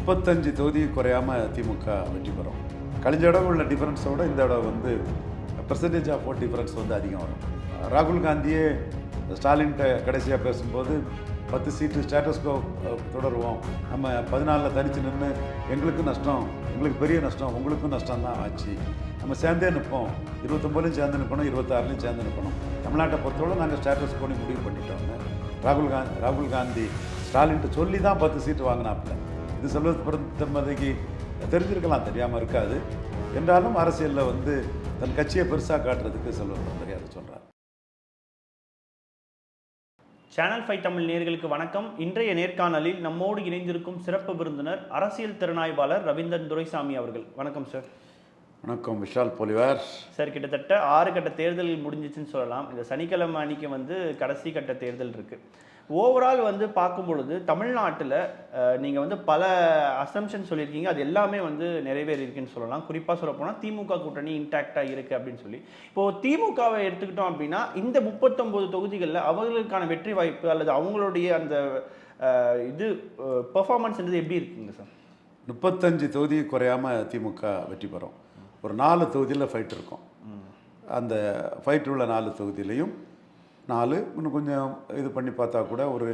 35 தொகுதி குறையாம திமுக வெற்றி பெறும். கழிஞ்ச இடம் உள்ள டிஃபரன்ஸோட இந்த இடம் வந்து பெர்சன்டேஜ் ஆஃப் ஓட் டிஃபரன்ஸ் வந்து அதிகம் வரும். ராகுல் காந்தியே ஸ்டாலின்கிட்ட கடைசியாக பேசும்போது 10 சீட்டு ஸ்டேட்டஸ்கோ தொடருவோம், நம்ம 14 தனித்து நின்று எங்களுக்கும் நஷ்டம், எங்களுக்கு பெரிய நஷ்டம், உங்களுக்கும் நஷ்டம் தான் ஆச்சு, நம்ம சேர்ந்தே நிற்போம், 29லையும் சேர்ந்து நிற்கணும், 26லையும் சேர்ந்து நிற்கணும், தமிழ்நாட்டை பொறுத்தவரை நாங்கள் ஸ்டேட்டஸ்கோன்னு முடிவு பண்ணிட்டோம்னு ராகுல் காந்தி ஸ்டாலின்கிட்ட சொல்லி தான் 10 சீட்டு வாங்கினாப்புல. இது செல்வத்திற்கு தெரிஞ்சிருக்கலாம், தெரியாமல் இருக்காது. என்றாலும் அரசியலில் வந்து தன் கட்சியை பெருசாக காட்டுறதுக்கு செல்வத்திற்கு அதை சொல்கிறார். சேனல் 5 தமிழ் நேயர்களுக்கு வணக்கம். இன்றைய நேர்காணலில் நம்மோடு இணைந்திருக்கும் சிறப்பு விருந்தினர் அரசியல் திறனாய்வாளர் ரவீந்திரன் துரைசாமி அவர்கள். வணக்கம் சார். வணக்கம் விஷால் பொலிவார் சார். கிட்டத்தட்ட 6 கட்ட தேர்தல் முடிஞ்சிச்சுன்னு சொல்லலாம். இந்த சனிக்கிழமை அன்னைக்கு வந்து கடைசி கட்ட தேர்தல் இருக்குது. ஓவரால் வந்து பார்க்கும் பொழுது தமிழ்நாட்டில் நீங்கள் வந்து பல அசம்ஷன் சொல்லியிருக்கீங்க, அது எல்லாமே வந்து நிறைவேறியிருக்குன்னு சொல்லலாம். குறிப்பாக சொல்லப்போனால் திமுக கூட்டணி இன்டாக்டாக இருக்குது அப்படின்னு சொல்லி. இப்போது திமுகவை எடுத்துக்கிட்டோம் அப்படின்னா இந்த 39 தொகுதிகளில் அவர்களுக்கான வெற்றி வாய்ப்பு அல்லது அவங்களுடைய அந்த இது பெர்ஃபார்மன்ஸ்ன்றது எப்படி இருக்குங்க சார்? 35 தொகுதி குறையாமல் திமுக வெற்றி பெறும். ஒரு 4 தொகுதியில் ஃபைட் இருக்கும். அந்த ஃபைட் உள்ள 4 தொகுதியிலையும் 4 இன்னும் கொஞ்சம் இது பண்ணி பார்த்தா கூட ஒரு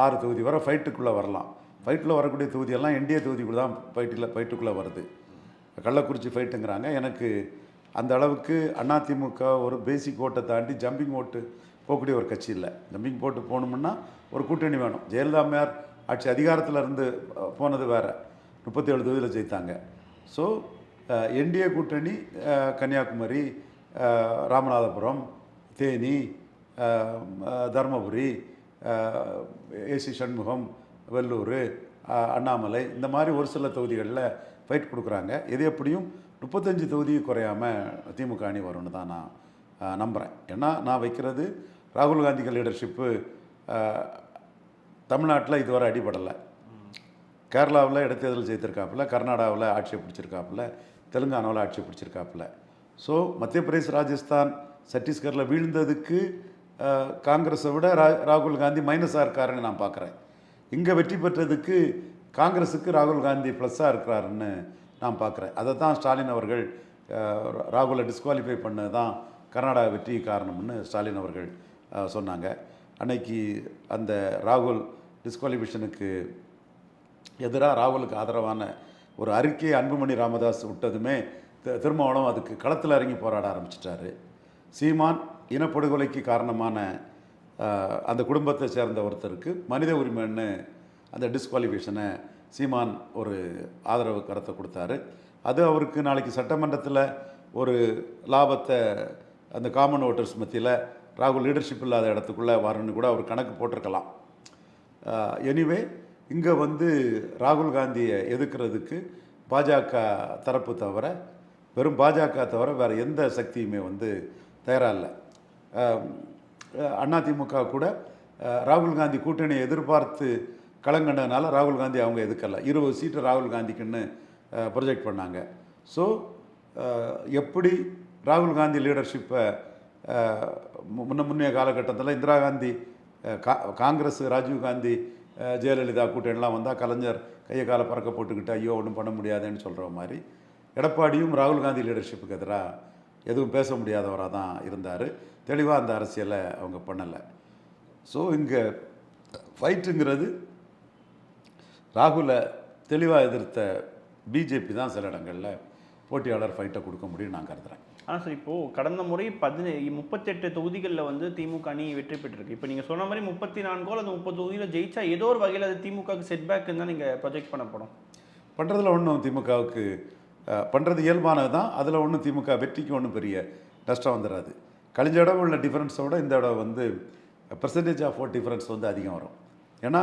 6 தொகுதி வரை ஃபைட்டுக்குள்ளே வரலாம். ஃபைட்டில் வரக்கூடிய தொகுதியெல்லாம் என்டிஏ தொகுதிக்குள்ளே தான் ஃபைட்டுக்குள்ளே வருது. கள்ளக்குறிச்சி ஃபைட்டுங்கிறாங்க. எனக்கு அந்த அளவுக்கு அதிமுக ஒரு பேசிக் ஓட்டை தாண்டி ஜம்பிங் ஓட்டு போகக்கூடிய ஒரு கட்சி இல்லை. ஜம்பிங் போட்டு போகணுமுன்னா ஒரு கூட்டணி வேணும். ஜெயலலிதா அம்மையார் ஆட்சி அதிகாரத்தில் இருந்து போனது வேறு, 37 தொகுதியில் ஜெயித்தாங்க. ஸோ என்டிஏ கூட்டணி கன்னியாகுமரி, ராமநாதபுரம், தேனி, தருமபுரி, ஏசி சண்முகம், வெள்ளூர், அண்ணாமலை, இந்த மாதிரி ஒரு சில தொகுதிகளில் ஃபைட் கொடுக்குறாங்க. எது எப்படியும் 35 தொகுதி குறையாமல் திமுக அணி வரும்னு தான் நான் நம்புகிறேன். ஏன்னா நான் வைக்கிறது ராகுல் காந்திக்கு லீடர்ஷிப்பு தமிழ்நாட்டில் இதுவரை அடிபடலை. கேரளாவில் இடைத்தேர்தல் ஜெயித்திருக்காப்புல, கர்நாடகாவில் ஆட்சியை பிடிச்சிருக்காப்புல, தெலுங்கானாவில் ஆட்சியை பிடிச்சிருக்காப்புல. ஸோ மத்திய பிரதேஷ், ராஜஸ்தான், சத்தீஸ்கரில் வீழ்ந்ததுக்கு காங்கிரஸை விட ராகுல் காந்தி மைனஸாக இருக்காருன்னு நான் பார்க்குறேன். இங்கே வெற்றி பெற்றதுக்கு காங்கிரஸுக்கு ராகுல் காந்தி ப்ளஸ்ஸாக இருக்கிறாருன்னு நான் பார்க்குறேன். அதை தான் ஸ்டாலின் அவர்கள் ராகுலை டிஸ்குவாலிஃபை பண்ணது தான் கர்நாடகா வெற்றி காரணம்னு ஸ்டாலின் அவர்கள் சொன்னாங்க. அன்னைக்கு அந்த ராகுல் டிஸ்குவாலிஃபிகேஷனுக்கு எதிராக ராகுலுக்கு ஆதரவான ஒரு அறிக்கையை அன்புமணி ராமதாஸ் விட்டதுமே திருமாவளவன் அதுக்கு களத்தில் இறங்கி போராட ஆரம்பிச்சிட்டாரு. சீமான் இனப்படுகொலைக்கு காரணமான அந்த குடும்பத்தை சேர்ந்த ஒருத்தருக்கு மனித உரிமைன்னு அந்த டிஸ்குவாலிஃபிகேஷனை சீமான் ஒரு ஆதரவு கருத்தை கொடுத்தாரு. அது அவருக்கு நாளைக்கு சட்டமன்றத்தில் ஒரு லாபத்தை அந்த காமன் ஓட்டர்ஸ் மத்தியில் ராகுல் லீடர்ஷிப் இல்லாத இடத்துக்குள்ளே வரணுன்னு கூட அவர் கணக்கு போட்டிருக்கலாம். எனிவே இங்கே வந்து ராகுல் காந்தியை எதிர்க்கிறதுக்கு பாஜக தரப்பு தவிர, வெறும் பாஜக தவிர வேறு எந்த சக்தியுமே வந்து தயாராக இல்லை. அதிமுக கூட ராகுல் காந்தி கூட்டணியை எதிர்பார்த்து களங்கண்டதுனால ராகுல் காந்தி அவங்க எதுக்கலை. 20 சீட்டு ராகுல் காந்திக்குன்னு ப்ரொஜெக்ட் பண்ணாங்க. ஸோ எப்படி ராகுல் காந்தி லீடர்ஷிப்பை முன்னைய காலகட்டத்தில் இந்திரா காந்தி, காங்கிரஸ், ராஜீவ் காந்தி, ஜெயலலிதா கூட்டணிலாம் வந்தால் கலைஞர் கையை காலை பறக்க போட்டுக்கிட்டு ஐயோ ஒன்றும் பண்ண முடியாதுன்னு சொல்கிற மாதிரி எடப்பாடியும் ராகுல் காந்தி லீடர்ஷிப்புக்கு எதிராக எதுவும் பேச முடியாதவராக தான் இருந்தார். தெளிவாக அந்த அரசியலை அவங்க பண்ணலை. ஸோ இங்கே ஃபைட்டுங்கிறது ராகுலை தெளிவாக எதிர்த்த பிஜேபி தான் சில இடங்களில் போட்டியாளர் ஃபைட்டை கொடுக்க முடியும்னு நான் கருதுகிறேன். ஆனால் சார், இப்போது கடந்த முறை 38 தொகுதிகளில் வந்து திமுக அணி வெற்றி பெற்றிருக்கு. இப்போ நீங்கள் சொன்ன மாதிரி 34 அல்லது 30 தொகுதியில் ஜெயிச்சா ஏதோ ஒரு வகையில் அது திமுகவுக்கு செட்பேக்குன்னு தான் நீங்கள் ப்ரொஜெக்ட் பண்ணப்படும். பண்ணுறதுல ஒன்றும் திமுகவுக்கு பண்ணுறது இயல்பானது தான். அதில் ஒன்றும் திமுக வெற்றிக்கு ஒன்றும் பெரிய நஷ்டம் வந்துடாது. கழிஞ்ச இடம் உள்ள டிஃபரன்ஸோட இந்த இடம் வந்து பெர்சன்டேஜ் ஆஃப் ஓட் டிஃபரன்ஸ் வந்து அதிகம் வரும். ஏன்னா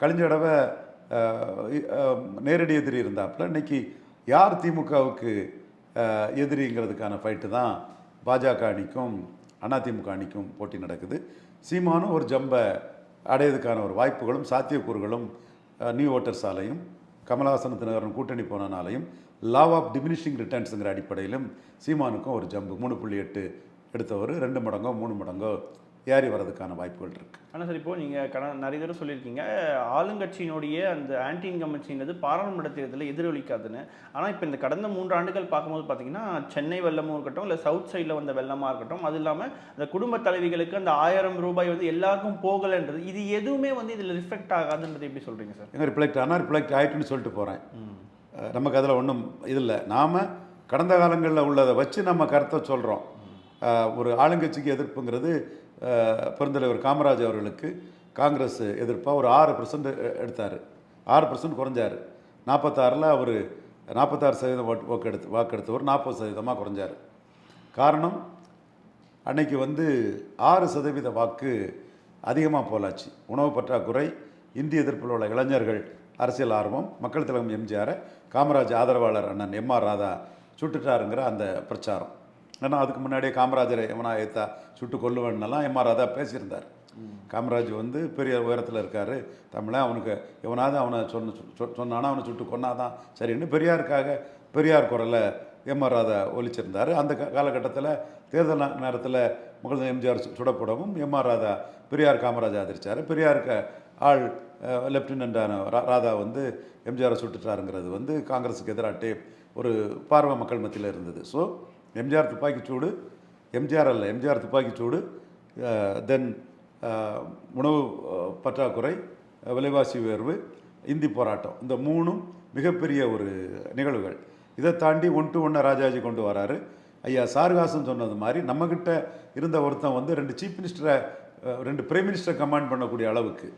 கழிஞ்ச இடவை நேரடி எதிரி இருந்தாப்புல இன்றைக்கி யார் திமுகவுக்கு எதிரிங்கிறதுக்கான ஃபைட்டு தான் பாஜக அணிக்கும் அதிமுக அணிக்கும் போட்டி நடக்குது. சீமானும் ஒரு ஜம்பை அடையிறதுக்கான ஒரு வாய்ப்புகளும் சாத்தியக்கூறுகளும் நியூ ஓட்டர்ஸாலையும் கமலஹாசன் தினகரன் கூட்டணி போனனாலையும் லா ஆஃப் டிமினிஷிங் ரிட்டர்ன்ஸுங்கிற அடிப்படையிலும் சீமானுக்கும் ஒரு ஜம்பு 3.8 எடுத்தவர் 2 மடங்கோ 3 மடங்கோ ஏறி வர்றதுக்கான வாய்ப்புகள் இருக்குது. ஆனால் சார் இப்போ நீங்கள் நிறைய தடவை சொல்லியிருக்கீங்க ஆளுங்கட்சியினுடைய அந்த ஆன்டி இன்கம்பன்சின்றது பாராளுமன்ற தேர்தலில் எதிரொலிக்காதுன்னு. ஆனால் இப்போ இந்த கடந்த 3 ஆண்டுகள் பார்க்கும்போது பார்த்தீங்கன்னா சென்னை வெள்ளமும் இருக்கட்டும், இல்லை சவுத் சைடில் வந்த வெள்ளமாக இருக்கட்டும், அது இல்லாமல் அந்த குடும்ப தலைவிகளுக்கு அந்த 1000 ரூபாய் வந்து எல்லாருக்கும் போகலைன்றது, இது எதுவுமே வந்து இதில் ரிஃப்ளெக்ட் ஆகாதுன்றது எப்படி சொல்கிறீங்க சார்? எங்கே ரிஃப்ளெக்ட் ஆகிட்டுன்னு சொல்லிட்டு போகிறேன். நமக்கு அதில் ஒன்றும் இது இல்லை. நாம் கடந்த காலங்களில் உள்ளதை வச்சு நம்ம கருத்தை சொல்கிறோம். ஒரு ஆளுங்கட்சிக்கு எதிர்ப்புங்கிறது பெருந்தலைவர் காமராஜ் அவர்களுக்கு காங்கிரஸ் எதிர்ப்பாக ஒரு 6% எடுத்தார். 6% குறைஞ்சார். 46ல் அவர் 46% வாக்கெடுத்தவர் 40% குறைஞ்சார். காரணம், அன்னைக்கு வந்து 6% வாக்கு அதிகமாக போலாச்சு. உணவு பற்றாக்குறை, இந்திய எதிர்ப்பில் உள்ள இளைஞர்கள் அரசியல் ஆர்வம், மக்கள் தலைவர் எம்ஜிஆரை காமராஜ் ஆதரவாளர் அண்ணன் எம்ஆர் ராதா சுட்டுட்டாருங்கிற அந்த பிரச்சாரம். ஏன்னா அதுக்கு முன்னாடியே காமராஜரை எவனா ஏற்றா சுட்டு கொல்லுவேன்னெல்லாம் எம்ஆர் ராதா பேசியிருந்தார். காமராஜ் வந்து பெரிய உயரத்தில் இருக்கார், தமிழன், அவனுக்கு எவனாவது அவனை சொன்னானா அவனை சுட்டு கொன்னாதான் சரின்னு பெரியார் குரலை எம்ஆர் ராதா ஒலிச்சிருந்தார். அந்த காலகட்டத்தில் தேர்தல் நேரத்தில் மக்கள் எம்ஜிஆர் சுடப்படவும் எம்ஆர் ராதா பெரியார் காமராஜ் ஆதரித்தார். பெரியாருக்கு ஆள் லெப்டினண்டான ராதா வந்து எம்ஜிஆரை சுட்டுட்டாருங்கிறது வந்து காங்கிரஸுக்கு எதிராட்டே ஒரு பார்வை மக்கள் மத்தியில் இருந்தது. ஸோ எம்ஜிஆர் துப்பாக்கிச்சூடு, தென் உணவு பற்றாக்குறை, விலைவாசி உயர்வு, இந்தி போராட்டம், இந்த 3ம் மிகப்பெரிய ஒரு நிகழ்வுகள். இதை தாண்டி 1 to 1 ராஜாஜி கொண்டு வராரு. ஐயா சாருகாசன் சொன்னது மாதிரி நம்மக்கிட்ட இருந்த ஒருத்தன் வந்து 2 சீஃப் மினிஸ்டரை 2 பிரைம் மினிஸ்டரை கமாண்ட் பண்ணக்கூடிய அளவுக்கு,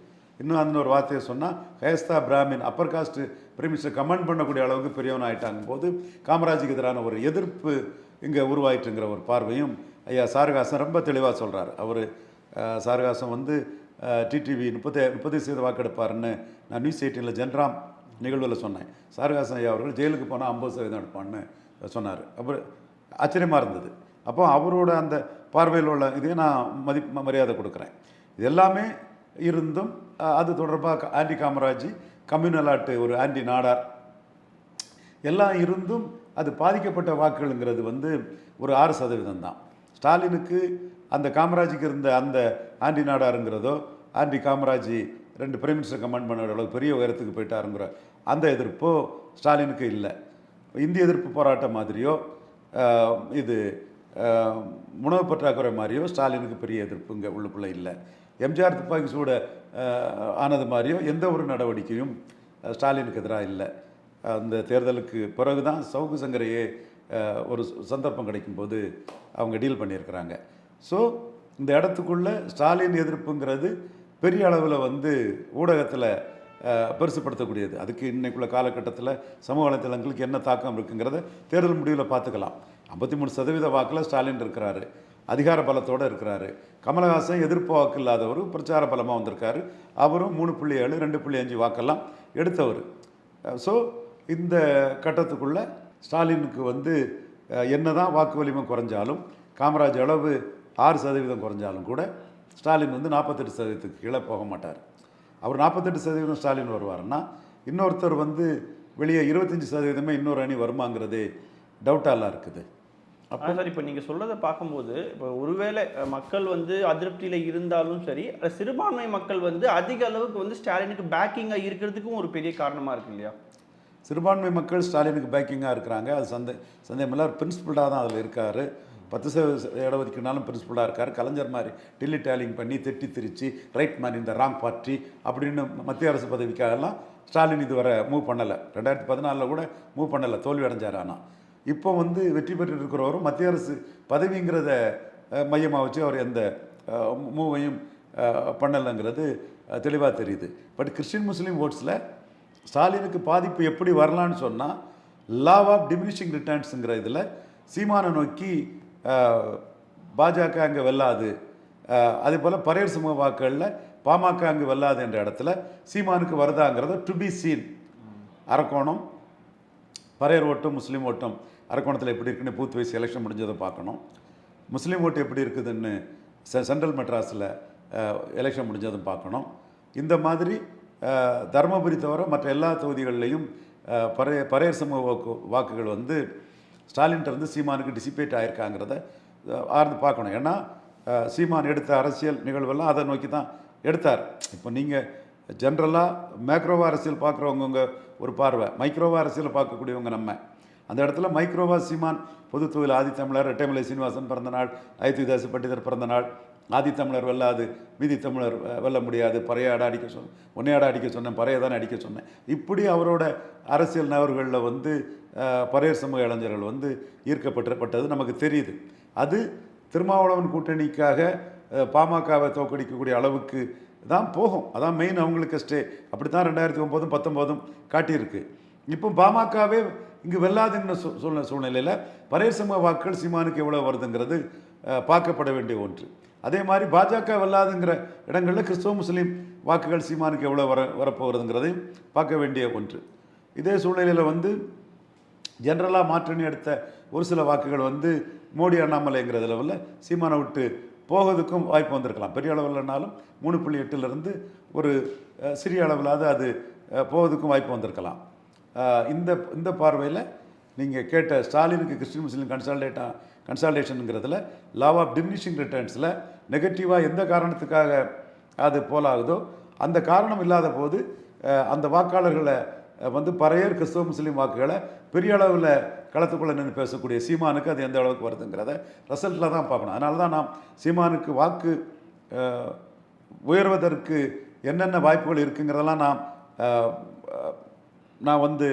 இன்னும் அந்த ஒரு வார்த்தையை சொன்னால் Kayastha brahmin upper caste prime minister command பண்ணக்கூடிய அளவுக்கு பெரியவன் ஆகிட்டாங்க போது காமராஜுக்கு எதிரான ஒரு எதிர்ப்பு இங்கே உருவாயிட்டுங்கிற ஒரு பார்வையும் ஐயா சாருகாசன் ரொம்ப தெளிவாக சொல்கிறார். அவர் சாருகாசன் வந்து டிடிவி 30% வாக்கெடுப்பாருன்னு நான் நியூஸ் 18ல் ஜென்ராம் நிகழ்வில் சொன்னேன். சாருகாசன் ஐயா அவர்கள் ஜெயிலுக்கு போனால் 50% எடுப்பான்னு சொன்னார். அப்புறம் ஆச்சரியமாக இருந்தது. அப்போ அவரோட அந்த பார்வையில் உள்ள இதையும் நான் மரியாதை கொடுக்குறேன். இது எல்லாமே இருந்தும் அது தொடர்பாக ஆன்டி காமராஜ், கம்யூனல் ஆட்டு ஒரு ஆன்டி நாடார் எல்லாம் இருந்தும் அது பாதிக்கப்பட்ட வாக்குகள்ங்கிறது வந்து ஒரு 6% தான். ஸ்டாலினுக்கு அந்த காமராஜுக்கு இருந்த அந்த ஆன்டி நாடாருங்கிறதோ, anti Kamaraj 2 prime minister command பண்ண அளவுக்கு பெரிய உயரத்துக்கு போயிட்டாருங்கிற அந்த எதிர்ப்போ ஸ்டாலினுக்கு இல்லை. இந்திய எதிர்ப்பு போராட்டம் மாதிரியோ இது உணவு பற்றாக்குறை மாதிரியோ ஸ்டாலினுக்கு பெரிய எதிர்ப்பு இங்கே உள்ளுக்குள்ளே இல்லை. எம்ஜிஆர் துப்பாக்கி சூட ஆனது மாதிரியோ எந்த ஒரு நடவடிக்கையும் ஸ்டாலினுக்கு எதிராக இல்லை. அந்த தேர்தலுக்கு பிறகு தான் சவுக்கு சங்கரையே ஒரு சந்தர்ப்பம் கிடைக்கும்போது அவங்க டீல் பண்ணியிருக்கிறாங்க. ஸோ இந்த இடத்துக்குள்ளே ஸ்டாலின் எதிர்ப்புங்கிறது பெரிய அளவில் வந்து ஊடகத்தில் பெருசுப்படுத்தக்கூடியது. அதுக்கு இன்னைக்குள்ள காலகட்டத்தில் சமூக வலைத்தளங்களுக்கு என்ன தாக்கம் இருக்குங்கிறத தேர்தல் முடிவில் பார்த்துக்கலாம். 53% வாக்கில் ஸ்டாலின் இருக்கிறாரு, அதிகார பலத்தோடு இருக்கிறாரு. கமலஹாசன் எதிர்ப்பு வாக்கு இல்லாதவர், பிரச்சார பலமாக வந்திருக்காரு. அவரும் 3.7 2.5 வாக்கெல்லாம் எடுத்தவர். ஸோ இந்த கட்டத்துக்குள்ளே ஸ்டாலினுக்கு வந்து என்ன தான் வாக்கு வலிமை குறைஞ்சாலும், காமராஜ் அளவு 6% குறைஞ்சாலும் கூட ஸ்டாலின் வந்து 48%க்கு கீழே போக மாட்டார். அவர் 48% ஸ்டாலின் வருவார்னா, இன்னொருத்தர் வந்து வெளியே 25% இன்னொரு அணி வருமாங்கிறதே டவுட்டாலாம் இருக்குது. அப்போ சார் இப்போ நீங்கள் சொல்கிறத பார்க்கும்போது, இப்போ ஒருவேளை மக்கள் வந்து அதிருப்தியில் இருந்தாலும் சரி, சிறுபான்மை மக்கள் வந்து அதிக அளவுக்கு வந்து ஸ்டாலினுக்கு பேக்கிங்காக இருக்கிறதுக்கும் ஒரு பெரிய காரணமாக இருக்கு இல்லையா? சிறுபான்மை மக்கள் ஸ்டாலினுக்கு பேக்கிங்காக இருக்கிறாங்க. அது சந்தேகமில்லை. பிரின்சிபல்டாக தான் அதில் இருக்கார். 10% இடஒதுக்கீடுனாலும் பிரின்சிபலாக இருக்கார். கலைஞர் மாதிரி டில்லி டேலிங் பண்ணி திட்டி திரிச்சு ரைட் மேன் இந்த ராங் பார்ட்டி அப்படின்னு மத்திய அரசு பதவிக்காகலாம் ஸ்டாலின் இதுவரை மூவ் பண்ணலை. 2014 கூட மூவ் பண்ணலை, தோல்வி அடைஞ்சார். ஆனால் இப்போ வந்து வெற்றி பெற்று இருக்கிறவரும் மத்திய அரசு பதவிங்கிறத மையமாக வச்சு அவர் எந்த மூவையும் பண்ணலைங்கிறது தெளிவாக தெரியுது. பட் கிறிஸ்டின் முஸ்லீம் ஓட்ஸில் ஸ்டாலினுக்கு பாதிப்பு எப்படி வரலான்னு சொன்னால், லா ஆஃப் டிமினிஷிங் ரிட்டர்ன்ஸுங்கிற இதில் சீமானை நோக்கி பாஜக அங்கே வெல்லாது, அதே போல் பரையர் சமூக வாக்குகளில் பாமக அங்கே வெல்லாது என்ற இடத்துல சீமானுக்கு வருதாங்கிறத டு பி சீன். அரக்கோணம் பரையர் ஓட்டும் முஸ்லீம் ஓட்டும் அரக்கோணத்தில் எப்படி இருக்குன்னு பூத் வைஸ் எலெக்ஷன் முடிஞ்சதை பார்க்கணும். முஸ்லீம் ஓட்டு எப்படி இருக்குதுன்னு சென்ட்ரல் மெட்ராஸில் எலெக்ஷன் முடிஞ்சதும் பார்க்கணும். இந்த மாதிரி தருமபுரி தவிர மற்ற எல்லா தொகுதிகளிலையும் பரையர் சமூக வாக்குகள் வந்து ஸ்டாலின்கிட்ட இருந்து சீமானுக்கு டிசிபேட் ஆகிருக்காங்கிறத ஆர்ந்து பார்க்கணும். ஏன்னா சீமான் எடுத்த அரசியல் நிகழ்வெல்லாம் அதை நோக்கி தான் எடுத்தார். இப்போ நீங்கள் ஜென்ரலாக மேக்ரோவா அரசியல் பார்க்குறவங்க ஒரு பார்வை, மைக்ரோவா அரசியல் பார்க்கக்கூடியவங்க நம்ம. அந்த இடத்துல மைக்ரோவா சீமான் பொதுத்துறையில் ஆதித்தமிழர், ரெட்டைமலை சீனிவாசன் பிறந்தநாள், அயோத்திதாச பண்டிதர் பிறந்தநாள், ஆதித்தமிழர் வெல்லாது மீதி தமிழர் வெல்ல முடியாது, பறையாட அடிக்க சொன்னேன், ஒன்னையாட அடிக்க சொன்னேன், பறையை தானே அடிக்க சொன்னேன், இப்படி அவரோட அரசியல் நபர்களில் வந்து பறையர் சமூக இளைஞர்கள் வந்து ஈர்க்கப்பட்டது நமக்கு தெரியுது. அது திருமாவளவன் கூட்டணிக்காக பாமகவை தோற்கடிக்கக்கூடிய அளவுக்கு தான் போகும். அதான் மெயின் அவங்களுக்கு ஸ்டே. அப்படி தான் 2009 19 காட்டியிருக்கு. இப்போ பாமகவே இங்கு வெல்லாதுங்கிற சூழ்நிலையில் பறையர் சமூக வாக்குகள் சீமானுக்கு எவ்வளோ வருதுங்கிறது பார்க்கப்பட வேண்டிய ஒன்று. அதே மாதிரி பாஜக வெல்லாதுங்கிற இடங்களில் கிறிஸ்தவ முஸ்லீம் வாக்குகள் சீமானுக்கு எவ்வளோ வரப்போகிறதுங்கிறதையும் பார்க்க வேண்டிய ஒன்று. இதே சூழ்நிலையில் வந்து ஜென்ரலாக மாற்றணி எடுத்த ஒரு சில வாக்குகள் வந்து மோடி அண்ணாமலைங்கிற லெவலில் சீமானை விட்டு போகிறதுக்கும் வாய்ப்பு வந்திருக்கலாம். பெரிய அளவில்னாலும் 3.8லேருந்து ஒரு சிறிய அளவிலாவது அது போகிறதுக்கும் வாய்ப்பு வந்திருக்கலாம். இந்த பார்வையில் நீங்கள் கேட்ட ஸ்டாலினுக்கு கிறிஸ்டின் முஸ்லீம் கன்சால்டேஷனுங்கிறதுல லா ஆஃப் டிமினிஷிங் ரிட்டர்ன்ஸில் நெகட்டிவாக எந்த காரணத்துக்காக அது போலாகுதோ அந்த காரணம் இல்லாத போது அந்த வாக்காளர்களை வந்து பறையர் கிறிஸ்தவ முஸ்லீம் வாக்குகளை பெரிய அளவில் களத்துக்குள்ளே நின்று பேசக்கூடிய சீமானுக்கு அது எந்த அளவுக்கு வருதுங்கிறத ரிசல்ட்டில் தான் பார்க்கணும். அதனால தான் நாம் சீமானுக்கு வாக்கு உயர்வதற்கு என்னென்ன வாய்ப்புகள் இருக்குங்கிறதெல்லாம் நான் வந்து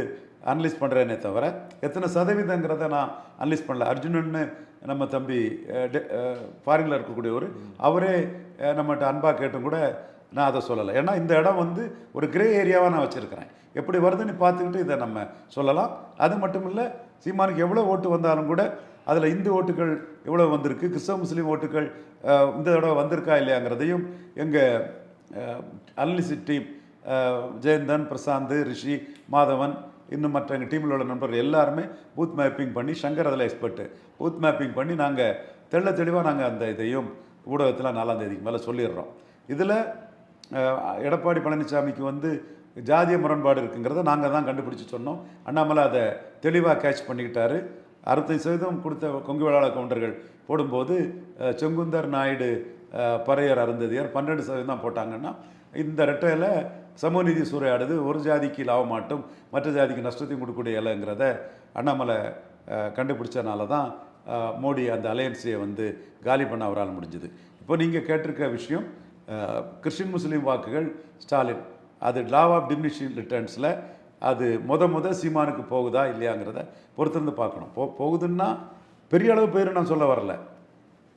அனலைஸ் பண்ணுறேனே தவிர எத்தனை சதவீதங்கிறத நான் அனலைஸ் பண்ணல. அர்ஜுனன்னு நம்ம தம்பி ஃபாரினில் இருக்கக்கூடியவர், அவரே நம்மகிட்ட அன்பாக கேட்டும் கூட நான் அதை சொல்லலை. ஏன்னா இந்த இடம் வந்து ஒரு கிரே ஏரியாவாக நான் வச்சுருக்கிறேன். எப்படி வருதுன்னு பார்த்துக்கிட்டு இதை நம்ம சொல்லலாம். அது மட்டும் இல்லை, சீமானுக்கு எவ்வளோ ஓட்டு வந்தாலும் கூட அதில் இந்து ஓட்டுகள் எவ்வளோ வந்திருக்கு, கிறிஸ்தவ முஸ்லீம் ஓட்டுகள் இந்த தடவை வந்திருக்கா இல்லையாங்கிறதையும் எங்கள் அனலிசிஸ் டீம் ஜெயந்தன், பிரசாந்த், ரிஷி, மாதவன், இன்னும் மற்ற எங்கள் டீமில் உள்ள நண்பர்கள் எல்லாருமே பூத் மேப்பிங் பண்ணி, சங்கர் அதில் எக்ஸ்பர்ட்டு, பூத் மேப்பிங் பண்ணி நாங்கள் தெளிவாக நாங்கள் அந்த இதையும் ஊடகத்தில் 4ஆம் தேதிக்கு மேலே சொல்லிடுறோம். இதில் எடப்பாடி பழனிசாமிக்கு வந்து ஜாதிய முரண்பாடு இருக்குங்கிறத நாங்கள் தான் கண்டுபிடிச்சி சொன்னோம். அண்ணாமலை அதை தெளிவாக கேட்ச் பண்ணிக்கிட்டாரு. 65% கொடுத்த கொங்கு வேளாளர் கவுண்டர்கள் போடும்போது செங்குந்தர், நாயுடு, பறையர், அருந்ததியர் 12% தான் போட்டாங்கன்னா இந்த ரெட்டையில் சமூகநீதி சூறையாடுது, ஒரு ஜாதிக்கு லாபமாட்டும் மற்ற ஜாதிக்கு நஷ்டத்தையும் கொடுக்கக்கூடிய இலைங்கிறத அண்ணாமலை கண்டுபிடிச்சனால தான் மோடி அந்த அலையன்ஸையை வந்து காலி பண்ண அவரால் முடிஞ்சுது. இப்போ நீங்கள் கேட்டிருக்க விஷயம் கிறிஸ்டின் முஸ்லீம் வாக்குகள் ஸ்டாலின், அது லா ஆஃப் டிமினிஷிங் ரிட்டர்ன்ஸில் அது சீமானுக்கு போகுதா இல்லையாங்கிறத பொறுத்திருந்து பார்க்கணும். போகுதுன்னா பெரிய அளவு பேர் நான் சொல்ல வரல,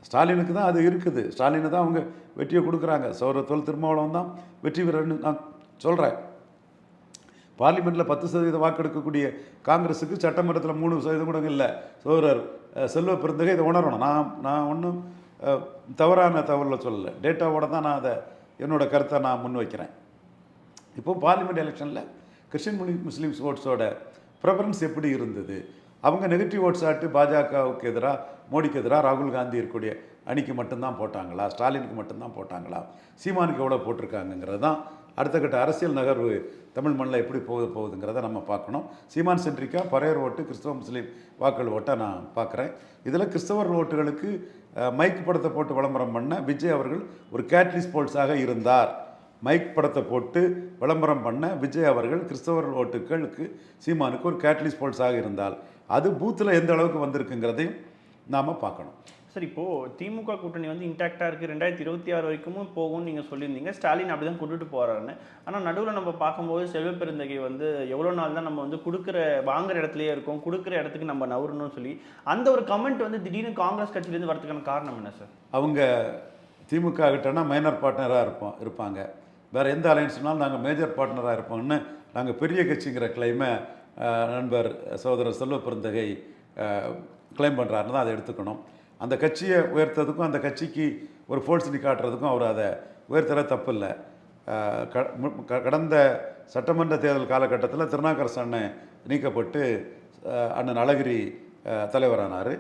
ஸ்டாலினுக்கு தான் அது இருக்குது. ஸ்டாலினு தான் அவங்க வெற்றியை கொடுக்குறாங்க. சௌரத்தோல் திருமாவளவன் தான் வெற்றி பெறன்னு நான் சொல்கிறேன். பார்லிமெண்ட்டில் 10% வாக்கெடுக்கக்கூடிய காங்கிரஸுக்கு சட்டமன்றத்தில் 3% கூட இல்லை. சோழர் செல்வ பெருந்தகை இதை உணரணும். நான் ஒன்றும் தவறான தகவலில் சொல்லலை, டேட்டாவோட தான் நான் அதை என்னோடய கருத்தை நான் முன்வைக்கிறேன். இப்போது பார்லிமெண்ட் எலெக்ஷனில் கிறிஸ்டின் முஸ்லீம்ஸ் ஓட்ஸோட ப்ரெஃபரன்ஸ் எப்படி இருந்தது? அவங்க நெகட்டிவ் ஓட்ஸ் ஆட்டு பாஜகவுக்கு எதிராக, மோடிக்கு எதிராக ராகுல் காந்தி இருக்கக்கூடிய அணிக்கு மட்டும்தான் போட்டாங்களா, ஸ்டாலினுக்கு மட்டும்தான் போட்டாங்களா, சீமானுக்கு எவ்வளோ போட்டிருக்காங்கங்கிறது தான் அடுத்த கட்ட அரசியல் நகர்வு தமிழ் மண்ணில் எப்படி போகுதுங்கிறத நம்ம பார்க்கணும். சீமான் சென்ட்ரிக்காக பறையர் ஓட்டு, கிறிஸ்தவ முஸ்லீம் வாக்குகள் ஓட்டை நான் பார்க்குறேன். இதில் கிறிஸ்தவர் ஓட்டுகளுக்கு மைக் படத்தை போட்டு விளம்பரம் பண்ண விஜய் அவர்கள் ஒரு கேட்லிஸ்ட் போல்ஸாக இருந்தார். மைக் படத்தை போட்டு விளம்பரம் பண்ண விஜய் அவர்கள் கிறிஸ்தவர் ஓட்டுகளுக்கு சீமானுக்கு ஒரு கேட்லிஸ்ட் போல்ஸாக இருந்தால் அது பூத்தில் எந்த அளவுக்கு வந்திருக்குங்கிறதையும் நாம் பார்க்கணும். சார், இப்போது திமுக கூட்டணி வந்து இன்டாக்டாக இருக்குது, 2026 வரைக்கும் போகும்னு நீங்கள் சொல்லியிருந்தீங்க. ஸ்டாலின் அப்படி தான் கூட்டிகிட்டு போகிறாருன்னு. ஆனால் நடுவில் நம்ம பார்க்கும்போது செல்வ பெருந்தகை வந்து எவ்வளோ நாள் தான் நம்ம வந்து வாங்குற இடத்துலையே இருக்கோம், கொடுக்குற இடத்துக்கு நம்ம நவரணும்னு சொல்லி அந்த ஒரு கமெண்ட் வந்து திடீர்னு காங்கிரஸ் கட்சியிலேருந்து வரதுக்கான காரணம் என்ன சார்? அவங்க திமுக கிட்டனா மைனர் பார்ட்னராக இருப்பாங்க. வேறு எந்த அலையன்ஸ்னாலும் நாங்கள் மேஜர் பார்ட்னராக இருப்போம்னு நாங்கள் பெரிய கட்சிங்கிற கிளைமை நண்பர் சகோதரர் செல்வ பெருந்தகை கிளைம் பண்ணுறாருன்னு தான் அதை எடுத்துக்கணும். அந்த கட்சியை உயர்த்ததுக்கும் அந்த கட்சிக்கு ஒரு ஃபோர்ஸ் காட்டுறதுக்கும் அவர் அதை உயர்த்தற தப்பு இல்லை. கடந்த சட்டமன்ற தேர்தல் காலகட்டத்தில் திருநாக்கரசு அண்ணன் நீக்கப்பட்டு அண்ணன் அழகிரி தலைவரானார்.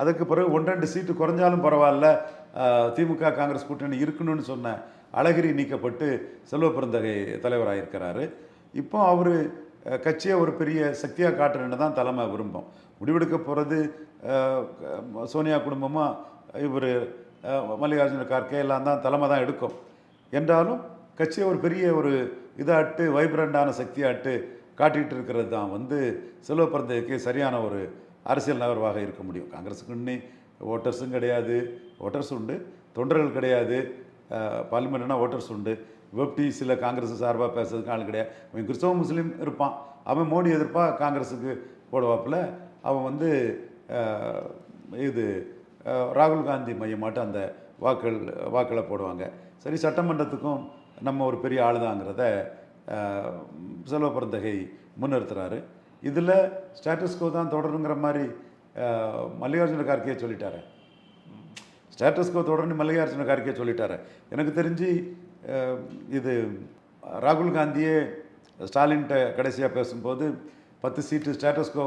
அதுக்கு பிறகு 1-2 சீட்டு குறைஞ்சாலும் பரவாயில்ல, திமுக காங்கிரஸ் கூட்டணி இருக்கணும்னு சொன்ன அழகிரி நீக்கப்பட்டு செல்வ பெருந்தகை தலைவராகிருக்கிறாரு. இப்போ அவர் கட்சியை ஒரு பெரிய சக்தியாக காட்டுறேன்னு தான் தலைமை விரும்பும். முடிவெடுக்க போகிறது சோனியா குடும்பமாக இவர் மல்லிகார்ஜுன கார்கே எல்லாம் தான் தலைமை தான் எடுக்கும். என்றாலும் கட்சியை ஒரு பெரிய ஒரு இதாட்டு வைப்ரண்டான சக்தியாட்டு காட்டிகிட்டு இருக்கிறது தான் வந்து செல்வ பிறந்தகைக்கு சரியான ஒரு அரசியல் நகர்வாக இருக்க முடியும். காங்கிரஸுக்கு இன்னி ஓட்டர்ஸும் கிடையாது, ஓட்டர்ஸ் உண்டு, தொண்டர்கள் கிடையாது, பார்லிமெண்ட்னா ஓட்டர்ஸ் உண்டு, வெப்டிஸில் காங்கிரஸ் சார்பாக பேசுறதுக்கு ஆள் கிடையாது. அவன் கிறிஸ்தவ முஸ்லீம் இருப்பான், அவன் மோடி எதிர்ப்பாக காங்கிரஸுக்கு போடுவாப்பில், அவன் வந்து இது ராகுல் காந்தி மையமாட்டும் அந்த வாக்களை போடுவாங்க. சரி, சட்டமன்றத்துக்கும் நம்ம ஒரு பெரிய ஆள் தாங்கிறத செல்வ பிறந்தகை முன்னிறுத்துறாரு. இதில் ஸ்டேட்டஸ்கோ தான் தொடருங்கிற மாதிரி மல்லிகார்ஜுன கார்கே சொல்லிட்டாரு. ஸ்டேட்டஸ்கோ தொடர்ந்து மல்லிகார்ஜுன கார்கே சொல்லிட்டாரு. எனக்கு தெரிஞ்சு இது ராகுல் காந்தியே ஸ்டாலின்கிட்ட கடைசியாக பேசும்போது 10 சீட்டு ஸ்டேட்டஸ்கோ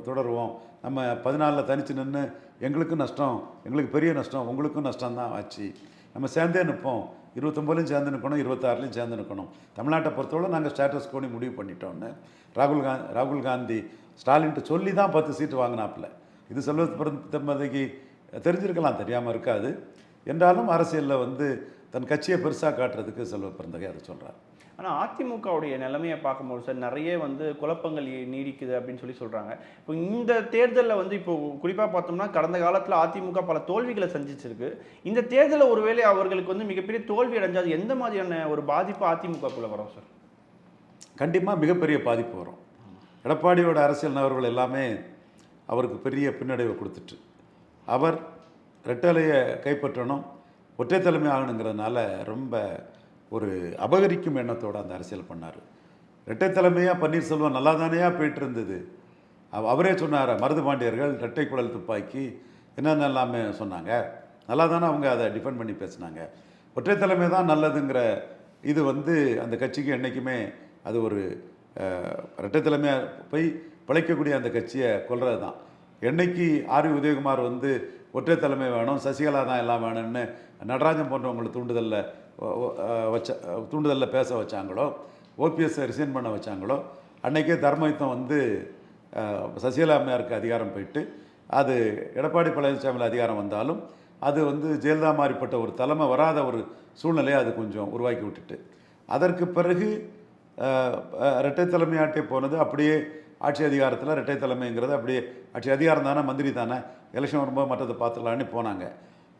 தொடருவோம், நம்ம 14 தனித்து நின்று எங்களுக்கும் நஷ்டம், எங்களுக்கு பெரிய நஷ்டம், உங்களுக்கும் நஷ்டம் தான் ஆச்சு, நம்ம சேர்ந்தே நிற்போம், 29லையும் சேர்ந்து நிற்கணும், 26லையும் சேர்ந்து நிற்கணும், தமிழ்நாட்டை பொறுத்தவரை நாங்கள் ஸ்டேட்டஸ்கோனி முடிவு பண்ணிட்டோன்னு ராகுல் காந்தி ஸ்டாலின்ட்டு சொல்லி தான் 10 சீட்டு வாங்கினாப்புல. இது செல்வ பிறந்தகைக்கு தெரிஞ்சிருக்கலாம், தெரியாமல் இருக்காது. என்றாலும் அரசியலில் வந்து தன் கட்சியை பெருசாக காட்டுறதுக்கு செல்வ பிறந்தகை அதை சொல்கிறார். ஆனால் அதிமுகவுடைய நிலைமையை பார்க்கும்போது சார் நிறைய வந்து குழப்பங்கள் நீடிக்குது அப்படின்னு சொல்கிறாங்க. இப்போ இந்த தேர்தலில் வந்து இப்போ குறிப்பாக பார்த்தோம்னா கடந்த காலத்தில் அதிமுக பல தோல்விகளை சந்திச்சிருக்கு. இந்த தேர்தலில் ஒருவேளை அவர்களுக்கு வந்து மிகப்பெரிய தோல்வி அடைஞ்சால் எந்த மாதிரியான ஒரு பாதிப்பு அதிமுகக்குள்ளே வரும் சார்? கண்டிப்பாக மிகப்பெரிய பாதிப்பு வரும். எடப்பாடியோட அரசியல் நகர்வுகள் எல்லாமே அவருக்கு பெரிய பின்னடைவை கொடுத்துட்டு, அவர் ரெட்டலையை கைப்பற்றணும், ஒற்றை தலைமை ஆகணுங்கிறதுனால ரொம்ப ஒரு அபகரிக்கும் எண்ணத்தோடு அந்த அரசியல் பண்ணார். இரட்டை தலைமையாக பன்னீர்செல்வம் நல்லா தானேயா போயிட்டு இருந்தது. அவரே சொன்னார், மருது பாண்டியர்கள் இரட்டை குழல் துப்பாக்கி என்னென்ன எல்லாமே சொன்னாங்க, நல்லா தானே அவங்க அதை டிஃபெண்ட் பண்ணி பேசினாங்க. ஒற்றை தலைமை தான் நல்லதுங்கிற இது வந்து அந்த கட்சிக்கு என்றைக்குமே அது ஒரு இரட்டை தலைமையாக போய் பிழைக்கக்கூடிய அந்த கட்சியை கொல்றது தான். என்னைக்கு ஆர்வி உதயகுமார் வந்து ஒற்றை தலைமை வேணும், சசிகலா தான் எல்லாம் வேணும்னு நடராஜன் போன்றவங்களை தூண்டுதலில் பேச வச்சாங்களோ, ஓபிஎஸ் ரிசைன் பண்ண வச்சாங்களோ, அன்றைக்கே தர்மயுத்தம் வந்து சசிகலா அம்மையாருக்கு அதிகாரம் போயிட்டு, அது எடப்பாடி பழனிசாமியில் அதிகாரம் வந்தாலும் அது வந்து ஜெயலலிதா மாதிரிப்பட்ட ஒரு தலைமை வராத ஒரு சூழ்நிலையை அது கொஞ்சம் உருவாக்கி விட்டுட்டு, அதற்கு பிறகு இரட்டை தலைமையாட்டே போனது. அப்படியே ஆட்சி அதிகாரத்தில் இரட்டை தலைமைங்கிறது அப்படியே ஆட்சி அதிகாரம் தானே, மந்திரி தானே, எலெக்ஷன் வரும்போது மற்றதை பார்த்துக்கலான்னு போனாங்க.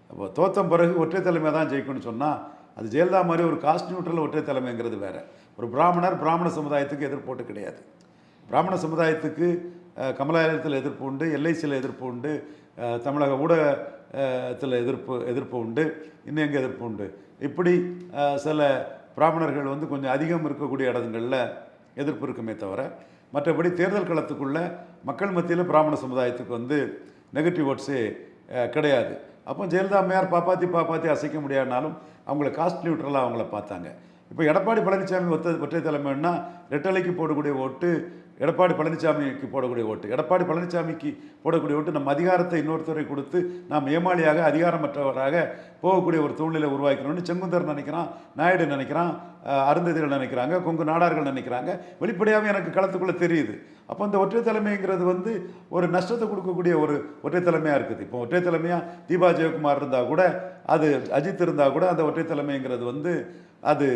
அப்போ தோற்ற பிறகு ஒற்றை தலைமை தான் ஜெயிக்கணும்னு சொன்னால் அது ஜெயலலிதா மாதிரி ஒரு காஸ்ட் நியூட்ரல் ஒற்றை தலைமைங்கிறது வேறு. ஒரு பிராமண சமுதாயத்துக்கு எதிர்ப்போட்டு கிடையாது. பிராமண சமுதாயத்துக்கு கமலாலயத்தில் எதிர்ப்பு உண்டு, எல்ஐசியில் எதிர்ப்பு உண்டு, தமிழக ஊடகத்தில் எதிர்ப்பு உண்டு, இன்னும் எங்கே எதிர்ப்பு உண்டு. இப்படி சில பிராமணர்கள் வந்து கொஞ்சம் அதிகம் இருக்கக்கூடிய இடங்களில் எதிர்ப்பு இருக்குமே தவிர, மற்றபடி தேர்தல் களத்துக்குள்ள மக்கள் மத்தியில் பிராமண சமுதாயத்துக்கு வந்து நெகட்டிவ் ஓட்ஸே கிடையாது. அப்போ ஜெயலலிதா அம்மையார் பாப்பாத்தி அசைக்க முடியாதுனாலும் அவங்கள காஸ்ட் நியூட்ரலாக அவங்கள பார்த்தாங்க. இப்போ எடப்பாடி பழனிசாமி ஒற்றை தலைமைன்னா ரெட்டலைக்கு போடக்கூடிய ஓட்டு எடப்பாடி பழனிசாமிக்கு போடக்கூடிய ஓட்டு, எடப்பாடி பழனிசாமிக்கு போடக்கூடிய ஓட்டு நம்ம அதிகாரத்தை இன்னொருத்தரை கொடுத்து நாம் ஏமாளியாக அதிகாரமற்றவராக போகக்கூடிய ஒரு சூழ்நிலை உருவாக்கணும்னு செங்குந்தர் நினைக்கிறான், நாயுடு நினைக்கிறான், அருந்ததிகள் நினைக்கிறாங்க, கொங்கு நாடார்கள் நினைக்கிறாங்க. வெளிப்படையாகவே எனக்கு களத்துக்குள்ளே தெரியுது. அப்போ இந்த ஒற்றை தலைமைங்கிறது வந்து ஒரு நஷ்டத்தை கொடுக்கக்கூடிய ஒரு ஒற்றை தலைமையாக இருக்குது. இப்போ ஒற்றை தலைமையாக தீபா ஜெயக்குமார் இருந்தால் கூட, அது அஜித் இருந்தால் கூட, அந்த ஒற்றை தலைமைங்கிறது வந்து அது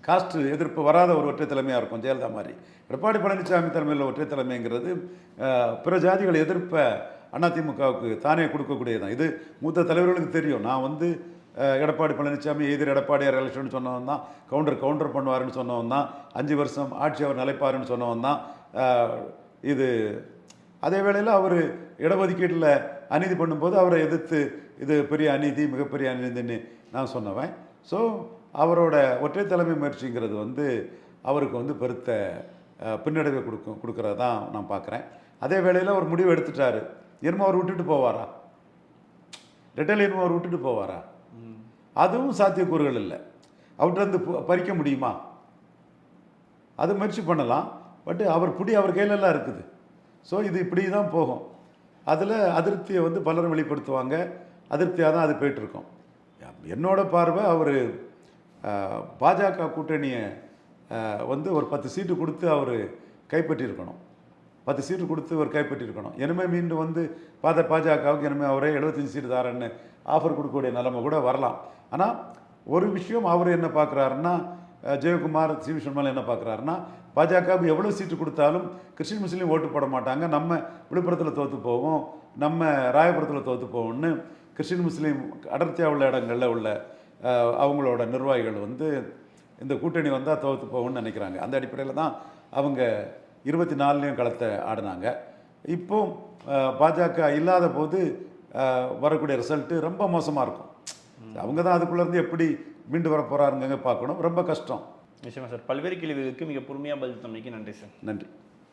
காஸ்ட் எதிர்ப்பு வராத ஒரு ஒற்றை தலைமையாக இருக்கும் ஜெயலலிதா மாதிரி. எடப்பாடி பழனிசாமி தலைமையில் ஒற்றை தலைமைங்கிறது பிற ஜாதிகள் எதிர்ப்பை அதிமுகவுக்கு தானே கொடுக்கக்கூடியதான். இது மூத்த தலைவர்களுக்கு தெரியும். நான் வந்து எடப்பாடி பழனிசாமி எடப்பாடியார் எலெக்ஷன் சொன்னவன் தான், கவுண்டர் பண்ணுவாருன்னு சொன்னவன் தான், 5 வருஷம் ஆட்சி அவர் நிலைப்பாருன்னு சொன்னவன் தான். இது அதே வேளையில் அவர் இடஒதுக்கீட்டில் அநீதி பண்ணும்போது அவரை எதிர்த்து இது பெரிய அநீதி, மிகப்பெரிய அநீதின்னு நான் சொன்னவன். ஸோ அவரோட ஒற்றை தலைமை முயற்சிங்கிறது வந்து அவருக்கு வந்து பெருத்த பின்னடைவை கொடுக்கறது தான் நான் பார்க்குறேன். அதே வேளையில் அவர் முடிவு எடுத்துட்டாரு. என்னமோ அவர் விட்டுட்டு போவாரா? ரெட்டல் என்னமோ அவர் விட்டுட்டு போவாரா? அதுவும் சாத்தியக்கூறுகள் இல்லை. அவர்கிட்ட வந்து பறிக்க முடியுமா? அது முயற்சி பண்ணலாம். பட் அவர் பிடி அவர் கையிலெல்லாம் இருக்குது. ஸோ இது இப்படி தான் போகும். அதில் அதிருப்தியை வந்து பலரும் வெளிப்படுத்துவாங்க. அதிருப்தியாக தான் அது போயிட்டுருக்கோம். என்னோட பார்வை அவர் பாஜக கூட்டணியை வந்து ஒரு 10 சீட்டு கொடுத்து அவர் கைப்பற்றியிருக்கணும். 10 சீட்டு கொடுத்து ஒரு கைப்பற்றியிருக்கணும். இனிமே மீண்டும் வந்து பாஜகவுக்கு இனிமேல் அவரே 75 சீட்டு தாரேன்னு ஆஃபர் கொடுக்கக்கூடிய நிலைமை கூட வரலாம். ஆனால் ஒரு விஷயம் அவர் என்ன பார்க்குறாருன்னா, ஜெயக்குமார் சி விஸ்வநாதன் என்ன பார்க்குறாருன்னா, பாஜகவுக்கு எவ்வளோ சீட்டு கொடுத்தாலும் கிறிஸ்டின் முஸ்லீம் ஓட்டு போட மாட்டாங்க, நம்ம விழுப்புரத்தில் தோற்று போவோம், நம்ம ராயபுரத்தில் தோற்று போவோம்னு கிறிஸ்டின் முஸ்லீம் அடர்த்தியாக உள்ள இடங்களில் உள்ள அவங்களோட நிர்வாகிகள் வந்து இந்த கூட்டணி வந்தால் தோற்று போகும்னு நினைக்கிறாங்க. அந்த அடிப்படையில் தான் அவங்க 24லையும் களத்தை ஆடினாங்க. இப்போ பாஜக இல்லாத போது வரக்கூடிய ரிசல்ட்டு ரொம்ப மோசமாக இருக்கும். அவங்க தான் அதுக்குள்ளேருந்து எப்படி மீண்டு வர போகிறாருங்க பார்க்கணும். ரொம்ப கஷ்டம். நிச்சயமா சார். பல்வேறு கேள்விகளுக்கு மிக பொறுமையாக பதில் தந்தமைக்கு நன்றி சார். நன்றி.